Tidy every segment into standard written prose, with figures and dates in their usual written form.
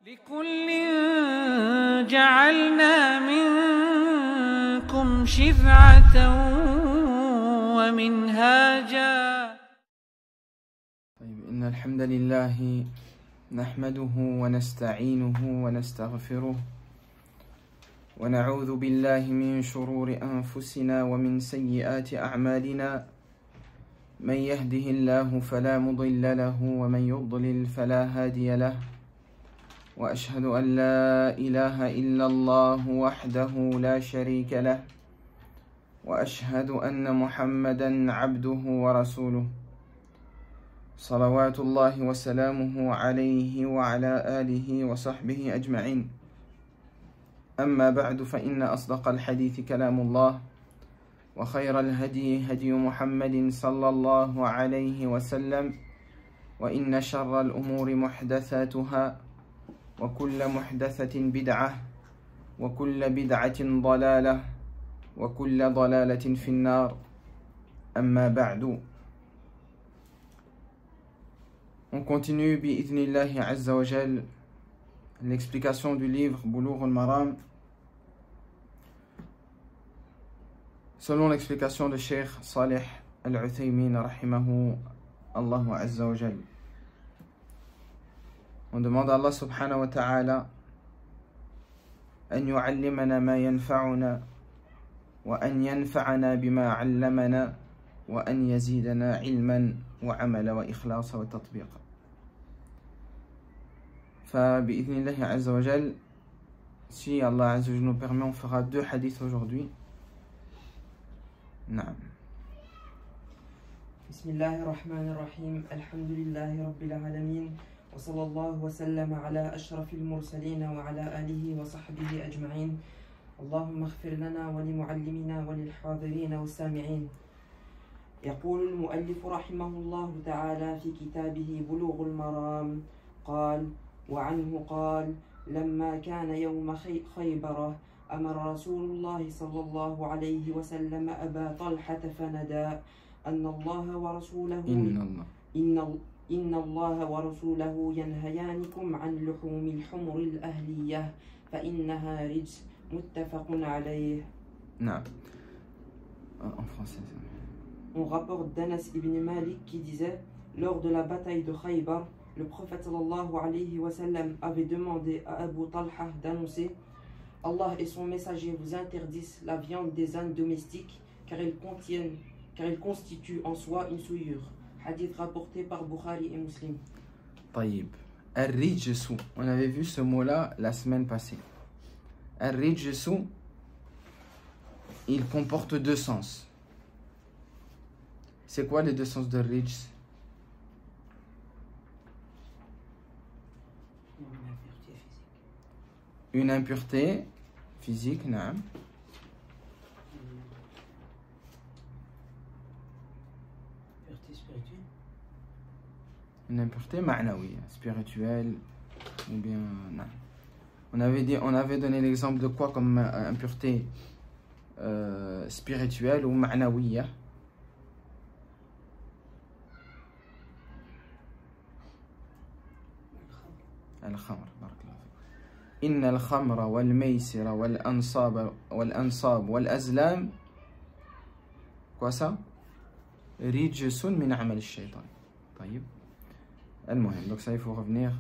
لكل جعلنا منكم شرعة ومنهاجا. إن الحمد لله نحمده ونستعينه ونستغفره ونعوذ بالله من شرور أنفسنا ومن سيئات أعمالنا. من يهده الله فلا مضل له ومن يضلل فلا هادي له. وأشهد أن لا إله إلا الله وحده لا شريك له. وأشهد أن محمدا عبده ورسوله صلوات الله وسلامه عليه وعلى آله وصحبه أجمعين. أما بعد فإن أصدق الحديث كلام الله وخير الهدي هدي محمد صلى الله عليه وسلم وإن شر الأمور محدثاتها وكل محدثة بدعة وكل بدعة ضلالة وكل ضلالة في النار. أما بعد. On continue bi'idhnillahi azza wa jal l'explication du livre Boulough al-Maram selon l'explication de Cheikh Salih al-Uthaymin rahimahu Allahu azza wa jal. On demande à Allah subhanahu wa ta'ala أن يعلمنا ما ينفعنا وأن ينفعنا بما علمنا وأن يزيدنا علما وعملا وإخلاصا وتطبيقا. فبإذن الله عز وجل, si Allah Azza wa Jal nous permet, on fera 2 hadiths aujourd'hui. نعم. بسم الله الرحمن الرحيم. الحمد لله رب العالمين وصلى الله وسلم على أشرف المرسلين وعلى آله وصحبه أجمعين. اللهم اغفر لنا ولمعلمنا وللحاضرين والسامعين. يقول المؤلف رحمه الله تعالى في كتابه بلوغ المرام قال: وعنه قال: لما كان يوم خيبر أمر رسول الله صلى الله عليه وسلم أبا طلحة فندى أن الله ورسوله إن الله ورسوله ينهيانكم عن لحوم الحمر الأهلية فإنها رجس متفق عليه. نعم. En français. On rapporte d'Anas ibn Malik qui disait: lors de la bataille de Khaybar, le prophète sallallahu alayhi wa sallam avait demandé à Abu Talha d'annoncer: Allah et son messager vous interdisent la viande des ânes domestiques car ils constituent en soi une souillure. Hadith rapporté par Bukhari et Muslim. طيب. Ar-rijsu. On avait vu ce mot-là la semaine passée. Ar-rijsu, il comporte 2 sens. C'est quoi les 2 sens de rijs? Une impureté physique, naam. Une impureté ma'nawiya, spirituelle, ou bien, non. On avait donné l'exemple de quoi comme impureté spirituelle ou ma'nawiya? Al-khamr, barakallahu fik. Inna al-khamra wal-maysira wal-ansab wal-azlam, quoi ça? Rijsun min amal al-shaytan. طيب. المهم, donc ça il faut revenir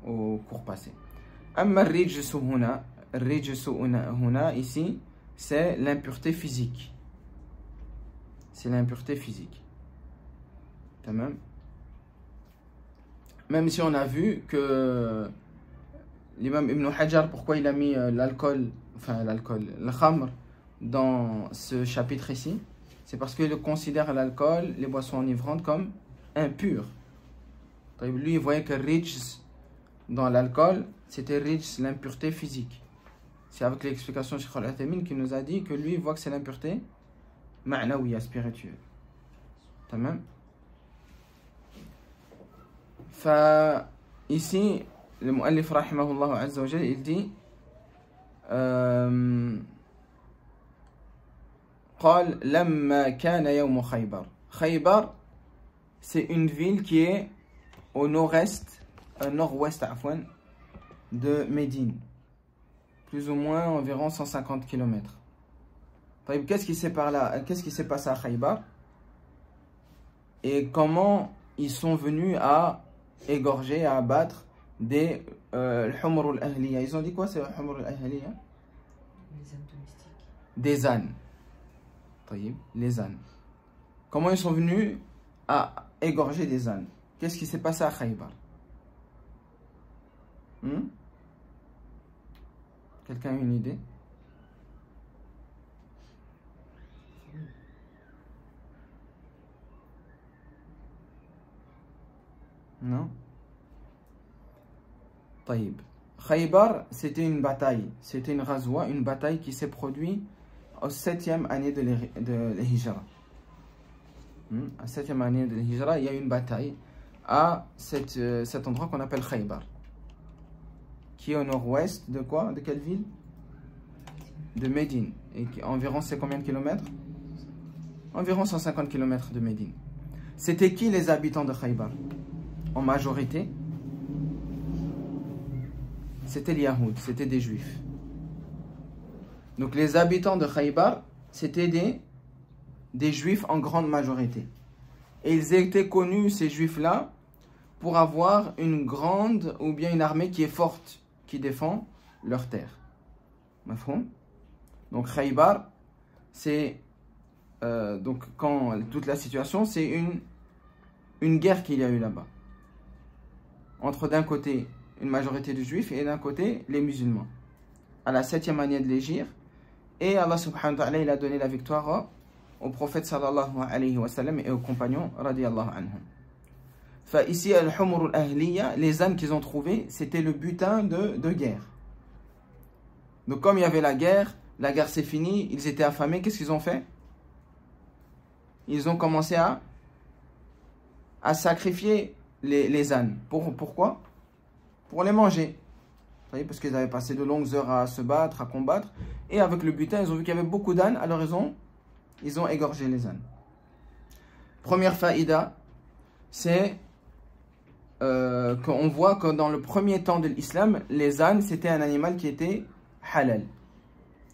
au cours passé. أما الرجس هنا, الرجس هنا ici c'est l'impureté physique. C'est l'impureté physique. Tamam. Même si on a vu que l'imam Ibn Hajar, pourquoi il a mis l'alcool, le khamr dans ce chapitre ici, c'est parce qu'il considère l'alcool, les boissons enivrantes, comme impures. Lui, il voyait que rijs dans l'alcool, c'était rijs, l'impureté physique. C'est avec l'explication de Cheikh Al-Uthaymin qui nous a dit que lui, il voit que c'est l'impureté ma'nawiya, spirituelle. Tamam. Ici, le mu'allif rahimahullah azza wa jal, il dit قال لما كان يوم خيبر. Khaybar, c'est une ville qui est au nord-est nord-ouest de Médine. Plus ou moins environ 150 km. Qu'est-ce qui s'est passé à Khaybar? Et comment ils sont venus à égorger, à abattre des Humr al-Ahliya. Ils ont dit quoi, c'est Humr al-Ahliya? Les ânes domestiques. Des ânes. Les ânes. Comment ils sont venus à égorger des ânes? Qu'est-ce qui s'est passé à Khaybar? Quelqu'un a une idée? Non? Taïb. Khaybar, c'était une bataille, c'était une razwa, une bataille qui s'est produite au 7e année de l'Hijra. À 7e année de l'Hijra, il y a eu une bataille à cet endroit qu'on appelle Khaybar, qui est au nord-ouest de quoi? De quelle ville? De Médine. Et environ, c'est combien de kilomètres? Environ 150 km de Médine. C'était qui les habitants de Khaybar? En majorité, c'était les Yahoud, c'était des Juifs. Donc les habitants de Khaybar, c'était des Juifs en grande majorité. Et ils étaient connus, ces Juifs-là, pour avoir une grande ou bien une armée qui est forte, qui défend leur terre. Mafhoum? Donc Khaybar, c'est donc quand toute la situation, c'est une guerre qu'il y a eu là-bas. Entre d'un côté une majorité de juifs et d'un côté les musulmans. À la 7e année de l'Hégire, et Allah subhanahu wa ta'ala, il a donné la victoire au prophète sallallahu alayhi wa sallam et aux compagnons radiyallahu anhum. Ici, al-Humr al-Ahliya, les ânes qu'ils ont trouvés, c'était le butin de guerre. Donc comme il y avait la guerre s'est finie, ils étaient affamés, qu'est-ce qu'ils ont fait? Ils ont commencé à sacrifier les ânes. Pourquoi? Pour les manger. Vous voyez, parce qu'ils avaient passé de longues heures à se battre, à combattre. Et avec le butin, ils ont vu qu'il y avait beaucoup d'ânes, alors ils ont égorgé les ânes. Première faïda, c'est qu'on voit que dans le premier temps de l'islam, les ânes, c'était un animal qui était halal.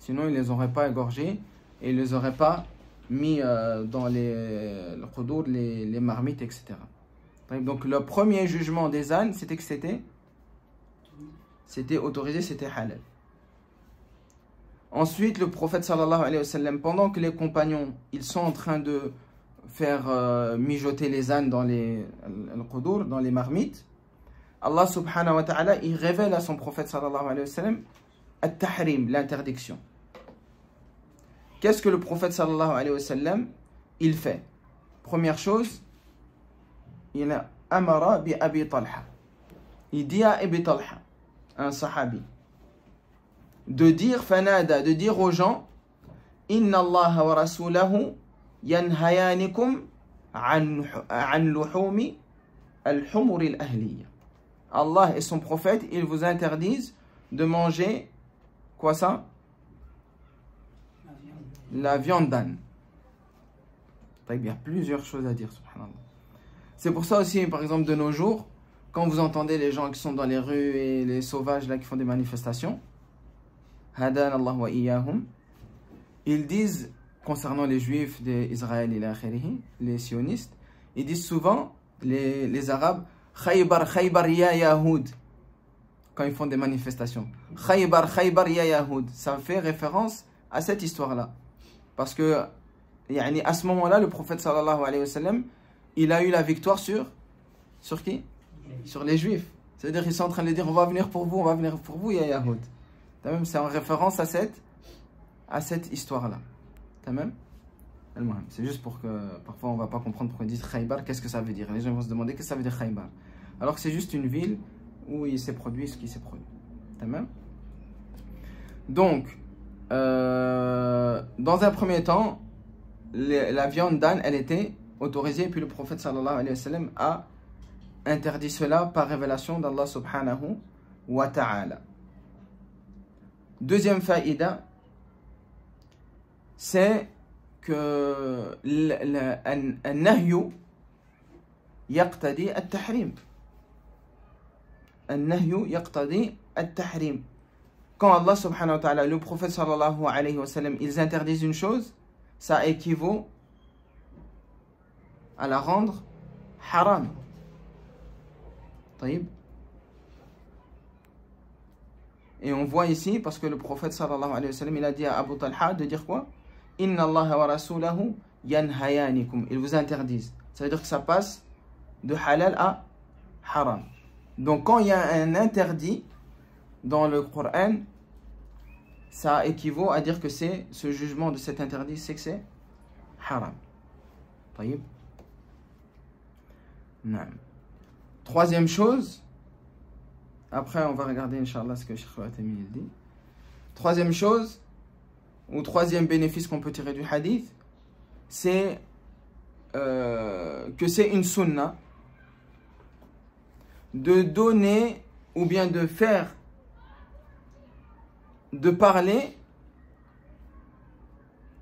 Sinon, ils ne les auraient pas égorgés et ils ne les auraient pas mis dans les qudur, les marmites, etc. Donc, le premier jugement des ânes, c'était que c'était autorisé, c'était halal. Ensuite, le prophète sallallahu alayhi wa sallam, pendant que les compagnons, ils sont en train de faire mijoter les ânes dans les qudur, dans les marmites, Allah subhanahu wa ta'ala, il révèle à son prophète sallallahu alayhi wa sallam at-tahrim, l'interdiction. Qu'est-ce que le prophète sallallahu alayhi wa sallam, il fait? Première chose, il a amara bi Abi Talha. Il dit à Abi Talha, un sahabi, de dire fanada, de dire aux gens, inna Allah wa rasulahu yanhayanikum an luhumi al-humur al-ahliya. Allah et son prophète, ils vous interdisent de manger quoi ça? La viande d'âne. Il y a plusieurs choses à dire, subhanallah. C'est pour ça aussi, par exemple, de nos jours, quand vous entendez les gens qui sont dans les rues et les sauvages là qui font des manifestations, hadan Allah wa iyahum, ils disent, concernant les juifs d'Israël et les sionistes, ils disent souvent, les arabes, Khaybar, Khaybar ya Yahoud, quand ils font des manifestations. Khaybar, Khaybar ya Yahoud. Ça fait référence à cette histoire-là. Parce que, à ce moment-là, le prophète sallallahu alayhi wa sallam, il a eu la victoire sur qui? Sur les juifs. C'est-à-dire qu'ils sont en train de dire, on va venir pour vous, ya Yahoud. C'est en référence à cette histoire-là. C'est juste pour que parfois on ne va pas comprendre pourquoi ils disent Khaybar, qu'est-ce que ça veut dire. Les gens vont se demander qu'est-ce que ça veut dire Khaybar. Alors que c'est juste une ville où il s'est produit ce qui s'est produit. Donc, dans un premier temps, la viande d'âne, elle était autorisée, puis le prophète sallallahu alayhi wa sallam a interdit cela par révélation d'Allah subhanahu wa ta'ala. Deuxième faïda, c'est que النهي يقتضي التحريم. النهي يقتضي التحريم. Quand Allah subhanahu wa ta'ala, le prophète sallallahu alayhi wa sallam, ils interdisent une chose, ça équivaut à la rendre haram. طيب. Et on voit ici, parce que le prophète sallallahu alayhi wa sallam, il a dit à Abu Talha de dire quoi? Inna Allah wa rasulahu yanhayanikum. Ils vous interdisent. Ça veut dire que ça passe de halal à haram. Donc quand il y a un interdit dans le Coran, ça équivaut à dire que c'est ce jugement de cet interdit, c'est que c'est haram. طيب. Non. Troisième chose, après on va regarder Inch'Allah ce que Cheikh Al-Uthaymin dit. Troisième chose, ou troisième bénéfice qu'on peut tirer du hadith, c'est que c'est une sunna de donner ou bien de faire, de parler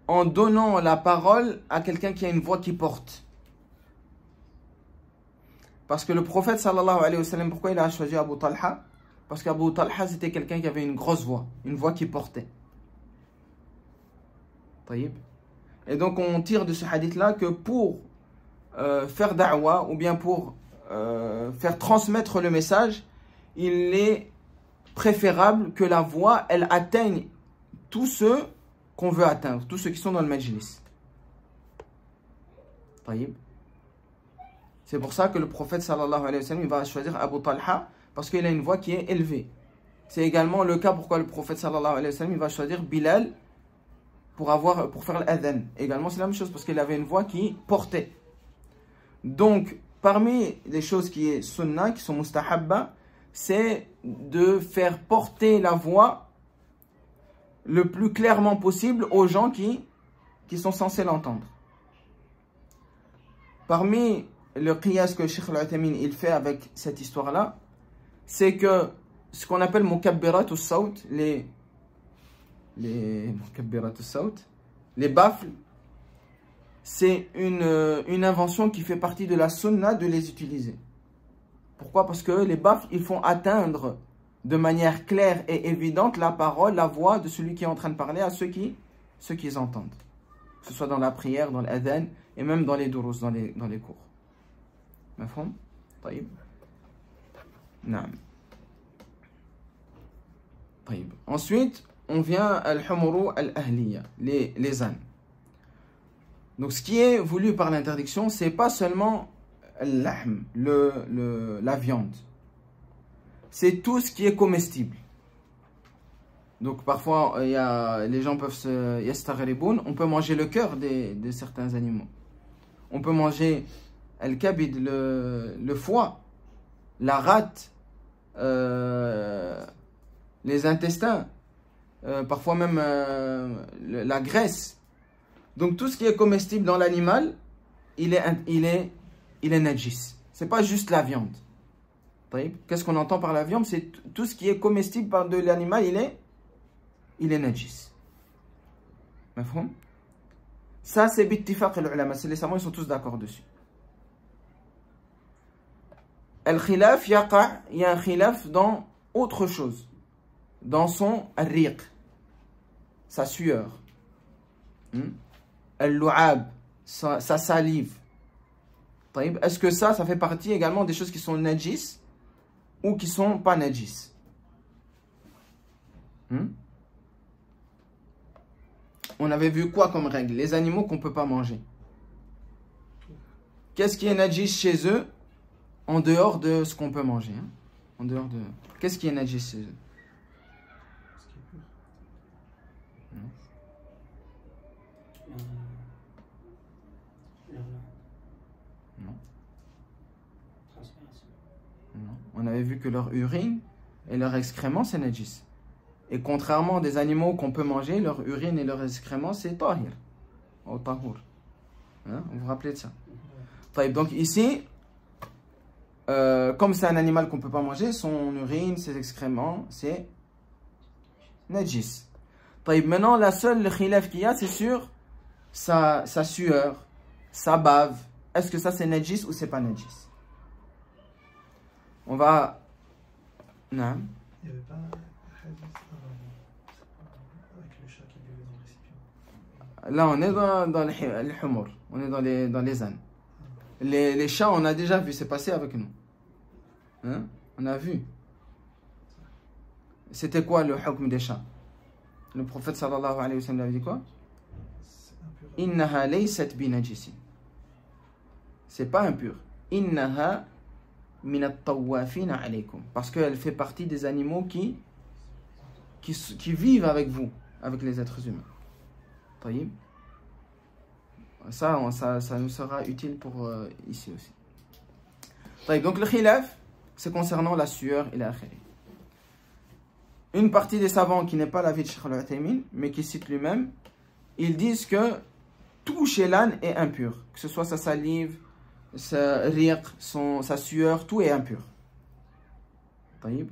en donnant la parole à quelqu'un qui a une voix qui porte. Parce que le prophète sallallahu alayhi wa sallam, pourquoi il a choisi Abu Talha? Parce qu'Abu Talha c'était quelqu'un qui avait une grosse voix, une voix qui portait. Et donc on tire de ce hadith là que pour faire da'wa ou bien pour faire transmettre le message, il est préférable que la voix elle atteigne tous ceux qu'on veut atteindre, tous ceux qui sont dans le majlis. C'est pour ça que le prophète sallallahu alayhi wa sallam il va choisir Abu Talha parce qu'il a une voix qui est élevée. C'est également le cas pourquoi le prophète sallallahu alayhi wa sallam il va choisir Bilal pour faire l'adhan. Également c'est la même chose parce qu'il avait une voix qui portait. Donc parmi les choses qui est sunnah, qui sont mustahabba, c'est de faire porter la voix le plus clairement possible aux gens qui sont censés l'entendre. Parmi le qiyas que Cheikh Al-Uthaymin il fait avec cette histoire-là, c'est que ce qu'on appelle mukabbirat al-sawt, les mukabbirat al-sawt, les baffles, c'est une invention qui fait partie de la sunna de les utiliser. Pourquoi? Parce que les baffles, ils font atteindre de manière claire et évidente la parole, la voix de celui qui est en train de parler à ceux qui entendent. Que ce soit dans la prière, dans l'adhan et même dans les durus, dans les cours. مفهوم؟ طيب. نعم. طيب. Ensuite, on vient al-humuru al-ahliya, les ânes. Donc ce qui est voulu par l'interdiction, c'est pas seulement l'ahm, la viande. C'est tout ce qui est comestible. Donc parfois, les gens peuvent se yastaghriboun, on peut manger le cœur de certains animaux. On peut manger al-kabid, le foie, la rate, les intestins, parfois même la graisse. Donc tout ce qui est comestible dans l'animal, il est najis. C'est pas juste la viande. Qu'est-ce qu'on entend par la viande? C'est tout ce qui est comestible de l'animal, il est najis. Ça c'est bittifaq al-ulama, les savants ils sont tous d'accord dessus. Al-khilaf yaqa, il y a un khilaf dans autre chose, dans son riq, sa sueur, al-lu'ab, sa salive. Est-ce que ça fait partie également des choses qui sont najis ou qui sont pas najis? On avait vu quoi comme règle? Les animaux qu'on ne peut pas manger. Qu'est-ce qui est najis chez eux en dehors de ce qu'on peut manger? En dehors de... Qu'est-ce qui est najis chez eux? Non. On avait vu que leur urine et leur excrément c'est najis. Et contrairement à des animaux qu'on peut manger, leur urine et leur excrément c'est tahir. Ou tahour. Vous vous rappelez de ça? Donc ici, comme c'est un animal qu'on ne peut pas manger, son urine, ses excréments, c'est najis. Maintenant, la seule khilaf qu'il y a, c'est sur sa sueur, sa bave. Est-ce que ça c'est najis ou c'est pas najis? On va Non. Il n'y avait pas un hadith avec le chat qui buvait dans le récipient. Là, on est dans les humur, on est dans les ânes. Les chats, on a déjà vu, c'est passé avec nous. Hein? On a vu. C'était quoi le hukm des chats? Le prophète sallallahu alayhi wa sallam avait dit quoi? Innaha laysat binajisin. C'est pas impur. Innaha min at-tawafina alaykum. Parce qu'elle fait partie des animaux qui vivent avec vous, avec les êtres humains. Taïb. Ça nous sera utile pour ici aussi. Taïb. Donc le khilaf, c'est concernant la sueur et la khayri. Une partie des savants qui n'est pas l'avis de Cheikh Al-Uthaymin, mais qui cite lui-même, ils disent que tout chez l'âne est impur. Que ce soit sa salive, sa riq, sa sueur, tout est impur. Taïb.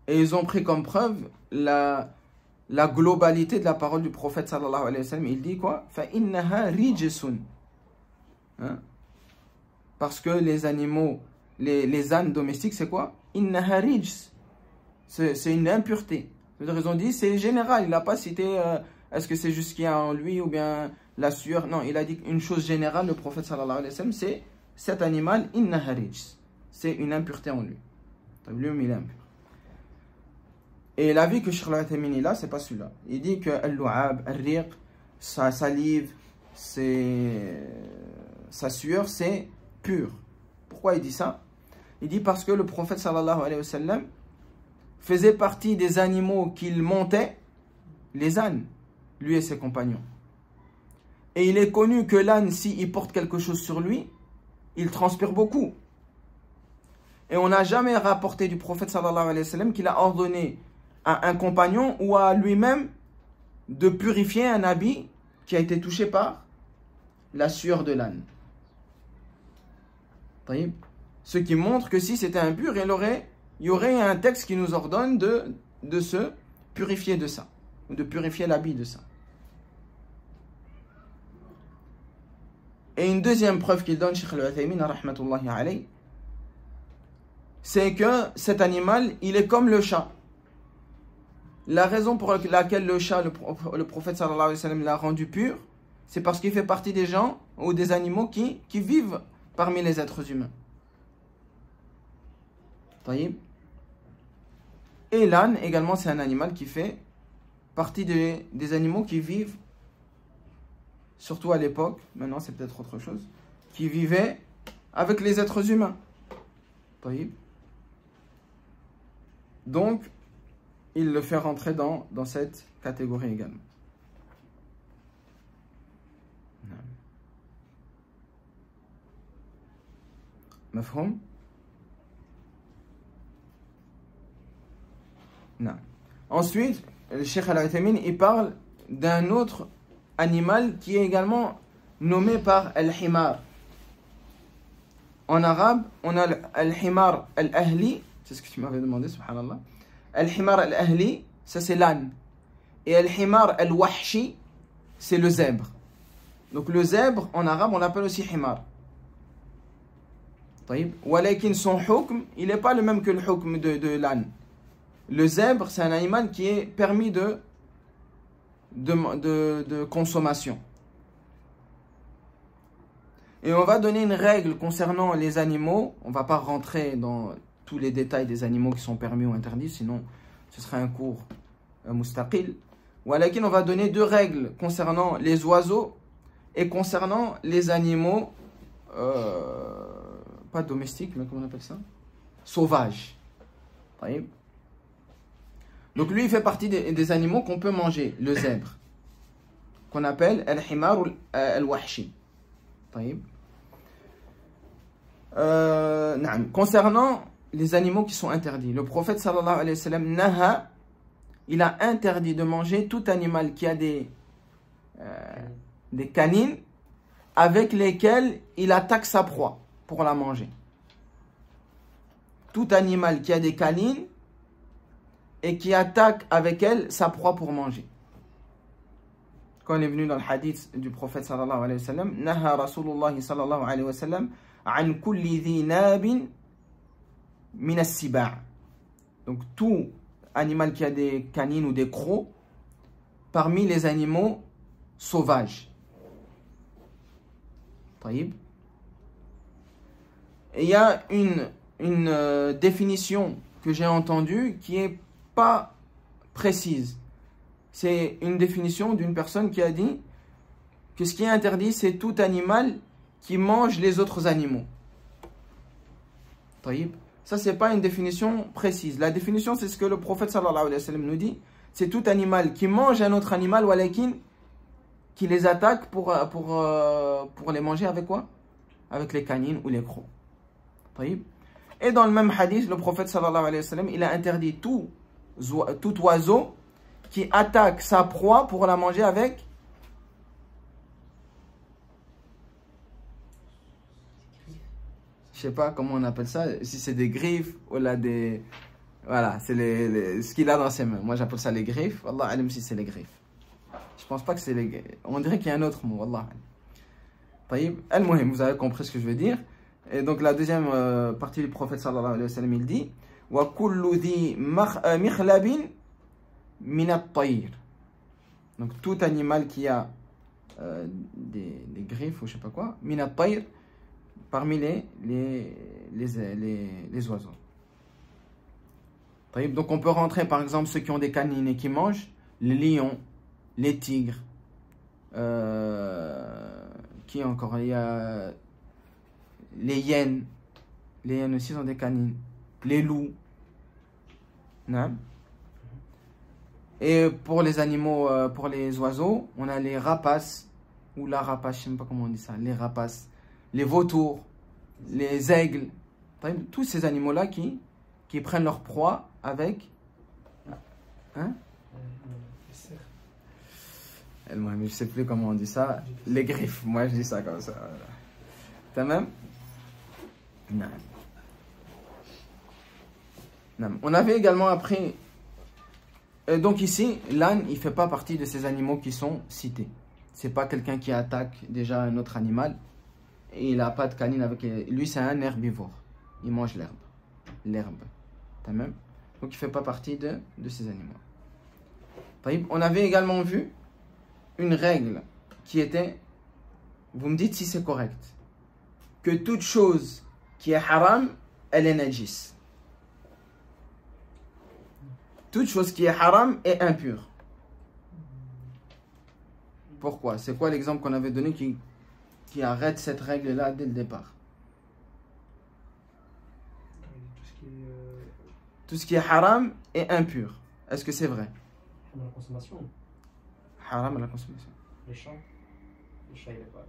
Et ils ont pris comme preuve la globalité de la parole du prophète sallallahu alayhi wa sallam. Il dit quoi? فَإِنَّهَا رِجْسٌ. Parce que les animaux, les ânes domestiques, c'est quoi? Innaha rijs. C'est une impureté. Ils ont dit, c'est général. Il n'a pas cité est-ce que c'est juste qu'il y a en lui ou bien la sueur. Non, il a dit une chose générale, le prophète sallallahu alayhi wa sallam, c'est cet animal, innaha rijs. C'est une impureté en lui. Lui-même, il est impur. Et l'avis que Cheikh Al-Uthaymin est là, c'est pas celui-là. Il dit que al-lu'ab, al-riq, sa salive, sa sueur, c'est pur. Pourquoi il dit ça? Il dit parce que le prophète sallallahu alayhi wa sallam faisait partie des animaux qu'il montait, les ânes, lui et ses compagnons. Et il est connu que l'âne, s'il porte quelque chose sur lui, il transpire beaucoup. Et on n'a jamais rapporté du prophète sallallahu alayhi wa sallam qu'il a ordonné à un compagnon ou à lui-même de purifier un habit qui a été touché par la sueur de l'âne. Ce qui montre que si c'était impur, il y aurait un texte qui nous ordonne de se purifier de ça, ou de purifier l'habit de ça. Et une deuxième preuve qu'il donne, Cheikh Al-Uthaymin, rahmatullahi alayhi, c'est que cet animal, il est comme le chat. La raison pour laquelle le chat, le prophète sallallahu alayhi wa sallam l'a rendu pur, c'est parce qu'il fait partie des gens ou des animaux qui vivent parmi les êtres humains. Et l'âne également, c'est un animal qui fait partie des animaux qui vivent, surtout à l'époque, maintenant c'est peut-être autre chose, qui vivaient avec les êtres humains. Donc, il le fait rentrer dans cette catégorie également. Mafhoum? Non. Ensuite, le Cheikh Al-Uthaymin, il parle d'un autre animal qui est également nommé par Al-Himar. En arabe, on a Al-Himar Al-Ahli, c'est ce que tu m'avais demandé, subhanallah. Al-Himar Al-Ahli, ça c'est l'âne. Et Al-Himar Al-Wahshi, c'est le zèbre. Donc le zèbre, en arabe, on l'appelle aussi Himar. Walakin son hukm, il n'est pas le même que le hukm de l'âne. Le zèbre, c'est un animal qui est permis de consommation. Et on va donner une règle concernant les animaux. On ne va pas rentrer dans tous les détails des animaux qui sont permis ou interdits, sinon ce serait un cours mustaqil. Walakin, on va donner deux règles concernant les oiseaux et concernant les animaux, pas domestiques, mais comment on appelle ça? Sauvages. Donc lui, il fait partie des animaux qu'on peut manger, le zèbre, qu'on appelle al-himar ou al-wahshi. Concernant les animaux qui sont interdits, le prophète sallallahu alayhi wa sallam naha, il a interdit de manger tout animal qui a des canines avec lesquelles il attaque sa proie pour la manger. Tout animal qui a des canines et qui attaque avec elle sa proie pour manger. Quand il est venu dans le hadith du prophète sallallahu alayhi wa sallam, naha Rasulullah sallallahu alayhi wa sallam عن كل ذي ناب من السباع. Donc tout animal qui a des canines ou des crocs parmi les animaux sauvages. طيب. Et il y a une définition que j'ai entendue qui est pas précise. C'est une définition d'une personne qui a dit que ce qui est interdit, c'est tout animal qui mange les autres animaux. طيب. Ça, c'est pas une définition précise. La définition, c'est ce que le prophète sallallahu alayhi wa sallam nous dit. C'est tout animal qui mange un autre animal, walakin, qui les attaque pour les manger avec quoi? Avec les canines ou les crocs. طيب. Et dans le même hadith, le prophète sallallahu alayhi wa sallam, il a interdit tout oiseau qui attaque sa proie pour la manger avec je sais pas comment on appelle ça, si c'est des griffes ou là des... Voilà, c'est ce qu'il a dans ses mains. Moi j'appelle ça les griffes. Wallah alim si c'est les griffes. Je pense pas que c'est les... On dirait qu'il y a un autre mot. Wallah alim. طيب, al-muhim, vous avez compris ce que je veux dire. Et donc la deuxième partie du prophète sallallahu alayhi wa sallam, il dit wa kullu dhi mikhlabin min at-tayr. Donc tout animal qui a des griffes ou je sais pas quoi, min at-tayr, parmi les oiseaux. Donc on peut rentrer par exemple ceux qui ont des canines et qui mangent, les lions, les tigres, qui encore, il y a les hyènes aussi ont des canines, les loups. Non. Et pour les animaux, pour les oiseaux, on a les rapaces, ou la rapace, je ne sais pas comment on dit ça, les rapaces, les vautours, les aigles, tous ces animaux-là qui prennent leur proie avec hein? Je ne sais plus comment on dit ça, les griffes, moi je dis ça comme ça. T'as même? Non. Non. On avait également appris, donc ici, l'âne, il ne fait pas partie de ces animaux qui sont cités. C'est pas quelqu'un qui attaque déjà un autre animal. Et il n'a pas de canine avec lui, c'est un herbivore. Il mange l'herbe. T'as même? Donc il ne fait pas partie de ces animaux. On avait également vu une règle qui était, vous me dites si c'est correct, que toute chose qui est haram, elle est najis. Toute chose qui est haram est impure. Pourquoi? C'est quoi l'exemple qu'on avait donné qui arrête cette règle-là dès le départ? Tout ce qui est haram est impur. Est-ce que c'est vrai? La consommation. Haram à la consommation. Les chats, il n'est pas.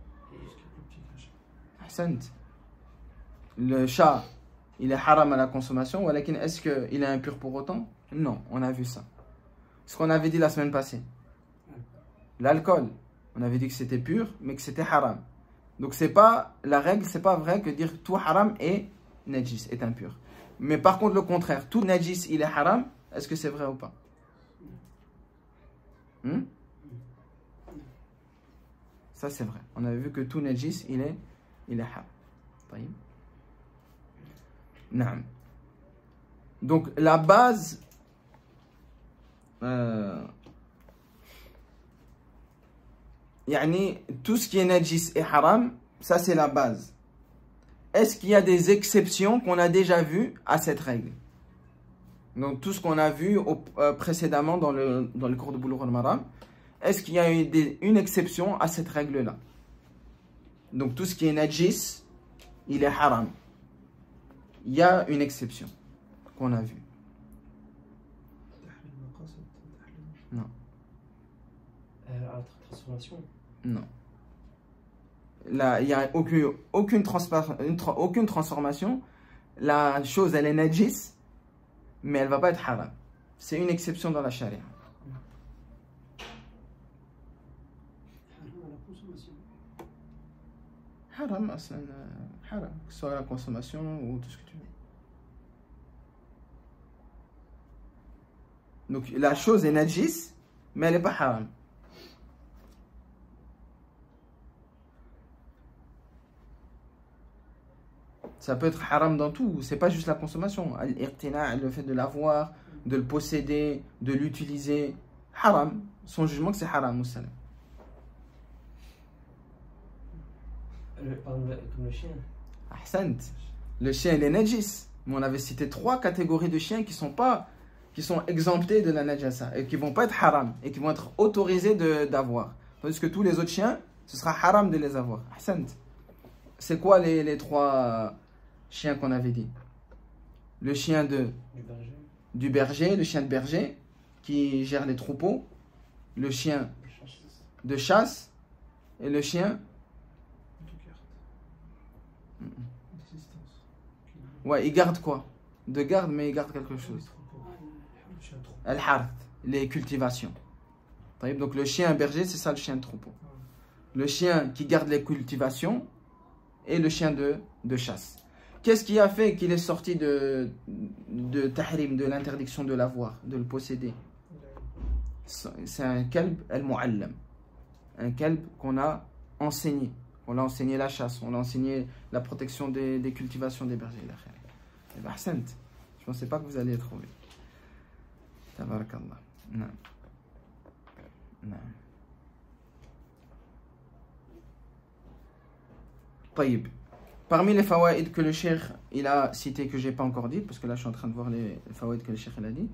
Ahsant. Le chat, il est haram à la consommation, mais est-ce qu'il est impur pour autant? Non, on a vu ça. Ce qu'on avait dit la semaine passée. L'alcool, on avait dit que c'était pur, mais que c'était haram. Donc c'est pas la règle, c'est pas vrai que dire tout haram est najis, est impur. Mais par contre le contraire, tout najis il est haram, est-ce que c'est vrai ou pas? Ça c'est vrai. On avait vu que tout najis il est haram. طيب. نعم. Donc la base يعني tout ce qui est najis et haram, ça c'est la base. Est-ce qu'il y a des exceptions qu'on a déjà vues à cette règle? Donc tout ce qu'on a vu précédemment dans le cours de Boulough al-Maram, est-ce qu'il y a une exception à cette règle-là? Donc tout ce qui est najis, il est haram. Il y a une exception qu'on a vue. Non. La transformation. Non. Là, il n'y a aucune transformation. La chose, elle est najis, mais elle ne va pas être haram. C'est une exception dans la charia. Haram, c'est haram. Que ce soit la consommation ou tout ce que tu veux. Donc la chose est najis, mais elle n'est pas haram. Ça peut être haram dans tout, c'est pas juste la consommation. Al-iqtina', le fait de l'avoir, de le posséder, de l'utiliser, haram. Son jugement que c'est haram, salam. Comme le chien. Ahsant. Le chien, il est najis. Mais on avait cité 3 catégories de chiens qui sont exemptés de la najasa et qui vont pas être haram et qui vont être autorisés d'avoir. Tandis que tous les autres chiens, ce sera haram de les avoir. Ahsant. C'est quoi les 3 chiens qu'on avait dit? Le chien du berger, le chien de berger qui gère les troupeaux, le chien de chasse et le chien. Ouais, il garde quoi? De garde, mais il garde quelque chose. Al-harth, les cultivations. Donc le chien berger, c'est ça le chien de troupeau. Le chien qui garde les cultivations et le chien de chasse. Qu'est-ce qui a fait qu'il est sorti de tahrim, de l'interdiction de l'avoir, de le posséder? C'est un kalb al-mu'allam. Un kalb qu'on a enseigné. On l'a enseigné la chasse, on l'a enseigné la protection des cultivations des bergers. Et bien, je ne pensais pas que vous alliez trouver. Tabarakallah. Non. Non. طيب. Parmi les fawaïd que le cheikh il a cité, que je n'ai pas encore dit, parce que là je suis en train de voir les fawaïd que le cheikh il a dit,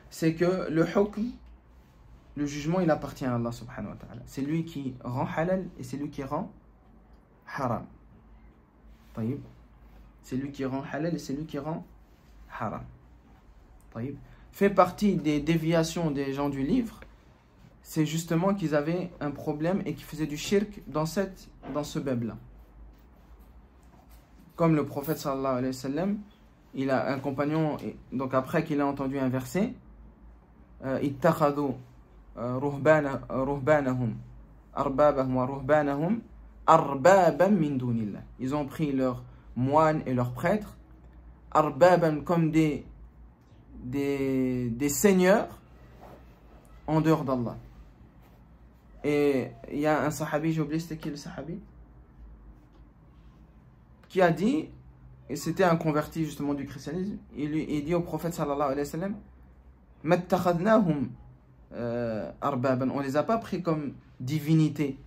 c'est que le hukm, le jugement, il appartient à Allah subhanahu wa ta'ala. C'est lui qui rend halal et c'est lui qui rend haram. طيب. C'est lui qui rend halal et c'est lui qui rend haram. طيب. Fait partie des déviations des gens du livre, c'est justement qu'ils avaient un problème et qu'ils faisaient du shirk dans ce bab-là. Comme le prophète sallallahu alayhi wa sallam, il a un compagnon, donc après qu'il a entendu un verset, ittakhadhu ruhbanahum arbabahum wa ruhbanahum arbaban min dunillah. Ils ont pris leurs moines et leurs prêtres, arbaban, comme des seigneurs en dehors d'Allah. Et il y a un sahabi, j'ai oublié c'était qui le sahabi, qui a dit, et c'était un converti justement du christianisme, il dit au prophète sallallahu alayhi wa sallam, mattakhadnahum arbaban, on les a pas pris comme divinité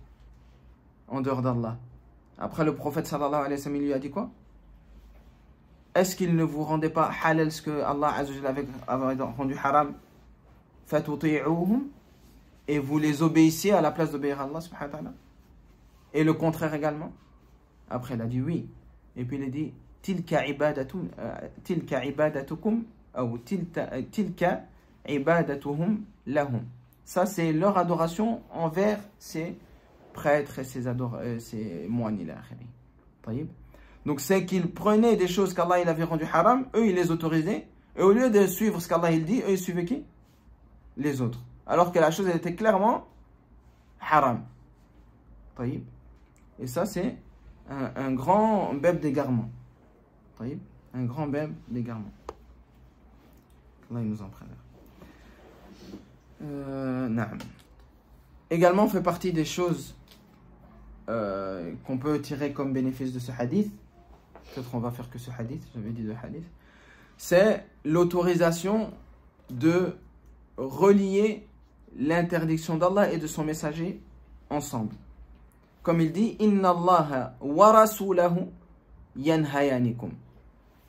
en dehors d'Allah. Après le prophète sallallahu alayhi wa sallam, il lui a dit quoi? Est-ce qu'il ne vous rendait pas halal ce que Allah azza wa jalla avait rendu haram? Fatuti'uhum, et vous les obéissiez à la place d'obéir à Allah subhanahu wa ta'ala? Et le contraire également? Après il a dit oui. Et puis il a dit tilka ibadatukum ou tilka ibadatuhum lahum. Ça c'est leur adoration envers ces prêtres et ces moines. Donc c'est qu'ils prenaient des choses qu'Allah il avait rendues haram, eux ils les autorisaient, et au lieu de suivre ce qu'Allah il dit, eux ils suivaient qui? Les autres. Alors que la chose elle était clairement haram. Et ça c'est un grand bab d'égarement. Un grand bab d'égarement. Allah il nous en prenne. Également fait partie des choses qu'on peut tirer comme bénéfice de ce hadith. Peut-être on va faire que ce hadith, j'avais dit le hadith. C'est l'autorisation de relier l'interdiction d'Allah et de son messager ensemble. Comme il dit, Inna Allah wa rasulahu yanhayanikum.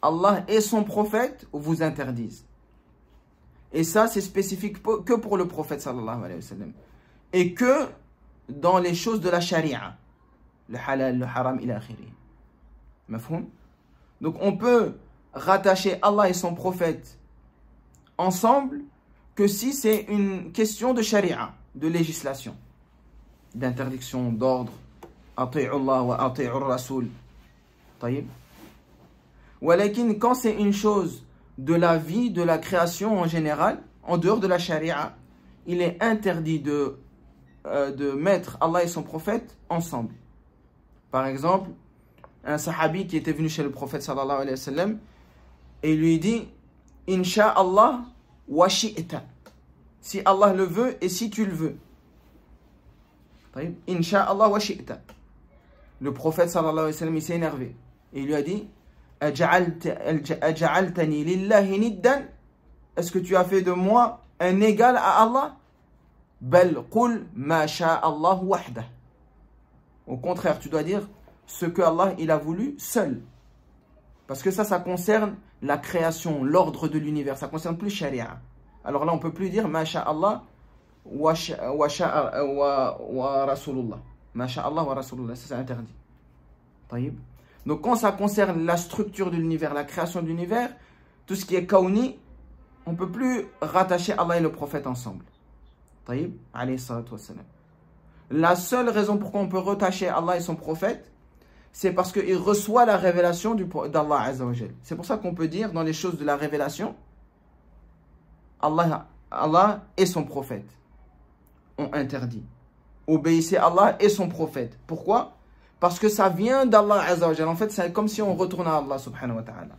Allah et son prophète vous interdisent. Et ça, c'est spécifique que pour le prophète sallallahu alayhi wa sallam. Et que dans les choses de la charia. Le halal, le haram, ila akhiri. Mafhoum? Donc on peut rattacher Allah et son prophète ensemble que si c'est une question de charia, de législation, d'interdiction, d'ordre. Ati'u Allah wa ati'u Rasul. Taïb. Walakin, quand c'est une chose de la vie, de la création en général, en dehors de la charia, il est interdit de mettre Allah et son prophète ensemble. Par exemple, un sahabi qui était venu chez le prophète sallallahu alayhi wa sallam et lui dit Incha'Allah wa shi'ta. Si Allah le veut et si tu le veux. Incha'Allah wa shi'ta. Le prophète sallallahu alayhi wa sallam il s'est énervé et il lui a dit أجعلتني لله ندا, est-ce que tu as fait de moi un égal à Allah? بل قل ما شاء الله وحده. Au contraire, tu dois dire ce que Allah il a voulu seul. Parce que ça concerne la création, l'ordre de l'univers. Ça concerne plus sharia. Alors là, on ne peut plus dire ma sha Allah wa rasulullah. Ma sha Allah wa rasulullah. Ça, c'est interdit. طيب. Donc quand ça concerne la structure de l'univers, la création de l'univers, tout ce qui est kauni, on ne peut plus rattacher Allah et le prophète ensemble. طيب. Alayhi salatu wassalam. La seule raison pourquoi on peut rattacher Allah et son prophète, c'est parce qu'il reçoit la révélation d'Allah Azza wa Jal. C'est pour ça qu'on peut dire dans les choses de la révélation, Allah et son prophète ont interdit. Obéissez Allah et son prophète. Pourquoi? Parce que ça vient d'Allah Azza wa Jal. En fait, c'est comme si on retourne à Allah subhanahu wa ta'ala.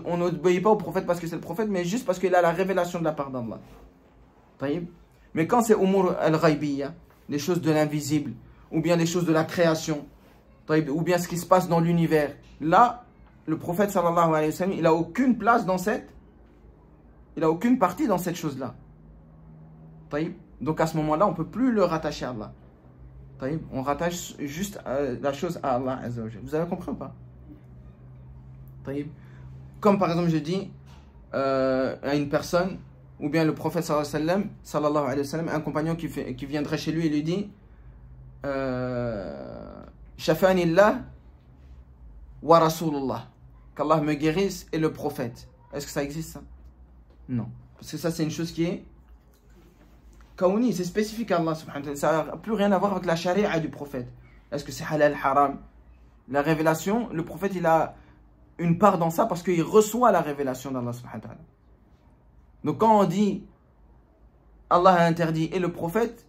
On n'obéit pas au prophète parce que c'est le prophète, mais juste parce qu'il a la révélation de la part d'Allah. Mais quand c'est Umur al-Ghaibiyya, les choses de l'invisible, ou bien les choses de la création, ou bien ce qui se passe dans l'univers, là, le prophète sallallahu alayhi wa sallam, il n'a aucune place dans il n'a aucune partie dans cette chose-là. Donc à ce moment-là, on ne peut plus le rattacher à Allah. On rattache juste la chose à Allah Azza wa Jalla. Vous avez compris ou pas? Comme par exemple je dis à une personne, ou bien le prophète sallallahu alayhi wa sallam, un compagnon qui viendrait chez lui et lui dit Shafanillah wa Rasulullah, qu'Allah me guérisse et le prophète. Est-ce que ça existe ça? Non. Parce que ça c'est une chose qui est kaouni, c'est spécifique à Allah subhanahu wa ta'ala. Ça n'a plus rien à voir avec la charia du prophète. Est-ce que c'est halal, haram? La révélation, le prophète il a une part dans ça parce qu'il reçoit la révélation d'Allah subhanahu wa ta'ala. Donc quand on dit Allah a interdit et le prophète,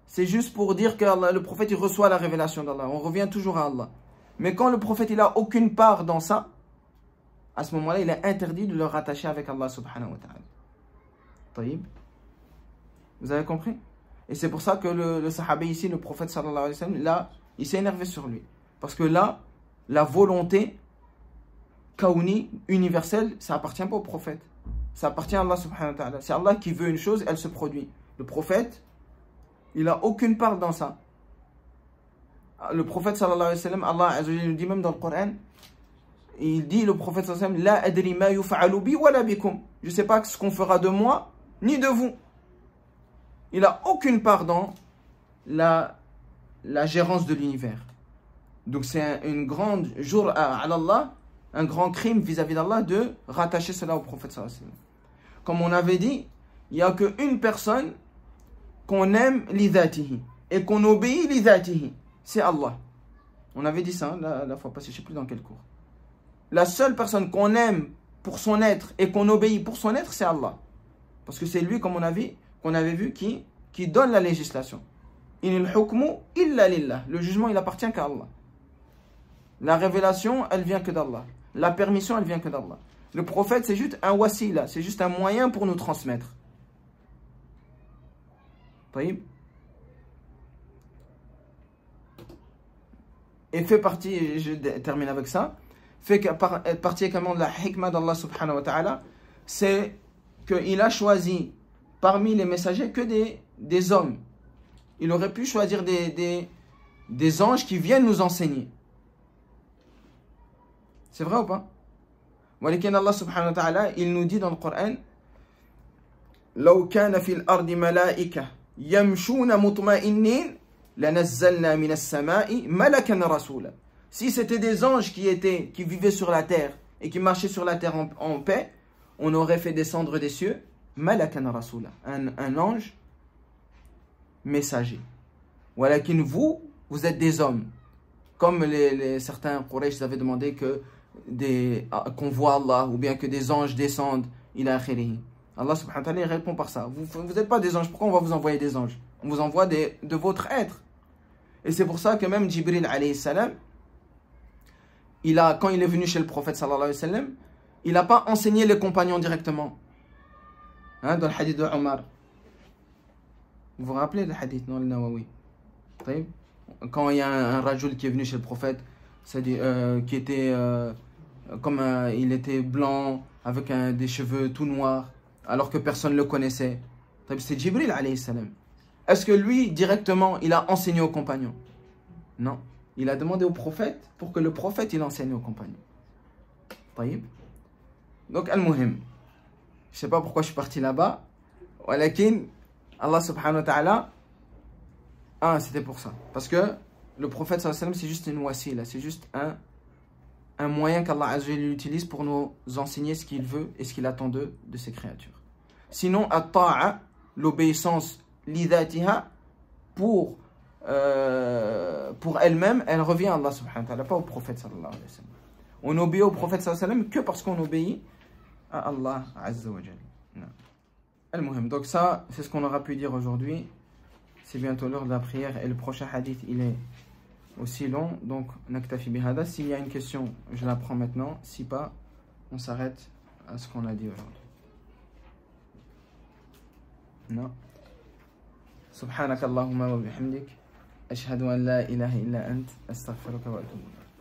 c'est juste pour dire que le prophète il reçoit la révélation d'Allah. On revient toujours à Allah. Mais quand le prophète il n'a aucune part dans ça, à ce moment-là il est interdit de le rattacher avec Allah subhanahu wa ta'ala. Taïb. Vous avez compris? Et c'est pour ça que le sahabi ici, le prophète sallallahu alayhi wa sallam, là, il s'est énervé sur lui. Parce que là, la volonté kaouni, universelle, ça appartient pas au prophète. Ça appartient à Allah subhanahu wa ta'ala. C'est Allah qui veut une chose, elle se produit. Le prophète, il n'a aucune part dans ça. Le prophète sallallahu alayhi wa sallam, Allah azza wa jalla nous dit même dans le Coran, il dit le prophète sallallahu alayhi wa sallam, la adri ma yuf'alu bi wa la bikum. Je ne sais pas ce qu'on fera de moi, ni de vous. Il n'a aucune part dans la gérance de l'univers. Donc c'est une grande jour à Allah, un grand crime vis-à-vis d'Allah de rattacher cela au prophète sallallahu alayhi wa sallam. Comme on avait dit, il n'y a qu'une personne qu'on aime li dhatihi et qu'on obéit li dhatihi, c'est Allah. On avait dit ça la fois passée, je ne sais plus dans quel cours. La seule personne qu'on aime pour son être et qu'on obéit pour son être, c'est Allah. Parce que c'est lui, comme on avait vu, qui donne la législation. Inil hukmu illa lillah. Le jugement, il appartient qu'à Allah. La révélation, elle vient que d'Allah. La permission, elle vient que d'Allah. Le prophète, c'est juste un wasila, c'est juste un moyen pour nous transmettre. Taïb. Et fait partie, et je termine avec ça, fait partie également de la hikmah d'Allah subhanahu wa ta'ala, c'est qu'il a choisi parmi les messagers que des hommes. Il aurait pu choisir des anges qui viennent nous enseigner. C'est vrai ou pas? Walikin Allah subhanahu wa ta'ala, il nous dit dans le Coran, لو كان في الأرض ملائكة يمشون مطمئنين لنزلنا من السماء ملكا رسولا. Si c'était des anges qui vivaient sur la terre et qui marchaient sur la terre en paix, on aurait fait descendre des cieux malakan rasula, un ange messager. Walakin vous êtes des hommes. Comme certains Quraysh avaient demandé qu'on voit Allah ou bien que des anges descendent, ila akhirihi. Allah subhanahu wa ta'ala répond par ça. Vous n'êtes pas des anges, pourquoi on va vous envoyer des anges? On vous envoie de votre être. Et c'est pour ça que même Jibril alayhi salam, quand il est venu chez le prophète sallallahu alayhi wa sallam, il n'a pas enseigné les compagnons directement. Hein, dans le hadith de Omar. Vous vous rappelez le hadith dans le Nawawi? Quand il y a un rajul qui est venu chez le prophète, qui était comme il était blanc, avec des cheveux tout noirs, alors que personne ne le connaissait. C'est Jibril alayhi salam. Est-ce que lui, directement, il a enseigné aux compagnons? Non. Il a demandé au prophète pour que le prophète, il enseigne aux compagnons. طيب. Donc, al-muhim. Je ne sais pas pourquoi je suis parti là-bas. Walakin, Allah subhanahu wa ta'ala, c'était pour ça. Parce que le prophète sallallahu alayhi wa sallam, c'est juste une wasila, c'est juste un moyen qu'Allah azza wa jalla utilise pour nous enseigner ce qu'il veut et ce qu'il attend de ses créatures. Sinon, at-ta'a, l'obéissance lidatiha, pour elle-même, elle revient à Allah subhanahu wa ta'ala, pas au prophète sallallahu alayhi wa sallam. On obéit au prophète sallallahu alayhi wa sallam que parce qu'on obéit à Allah azza wa jalla. Al-muhim. Donc ça, c'est ce qu'on aura pu dire aujourd'hui. C'est bientôt l'heure de la prière et le prochain hadith, il est aussi long. Donc, naktafi bihada. S'il y a une question, je la prends maintenant. Si pas, on s'arrête à ce qu'on a dit aujourd'hui. Non. Subhanakallahumma wa bihamdik. Ashhadu an la ilaha illa ant. Astaghfiruka wa atubu ilayk.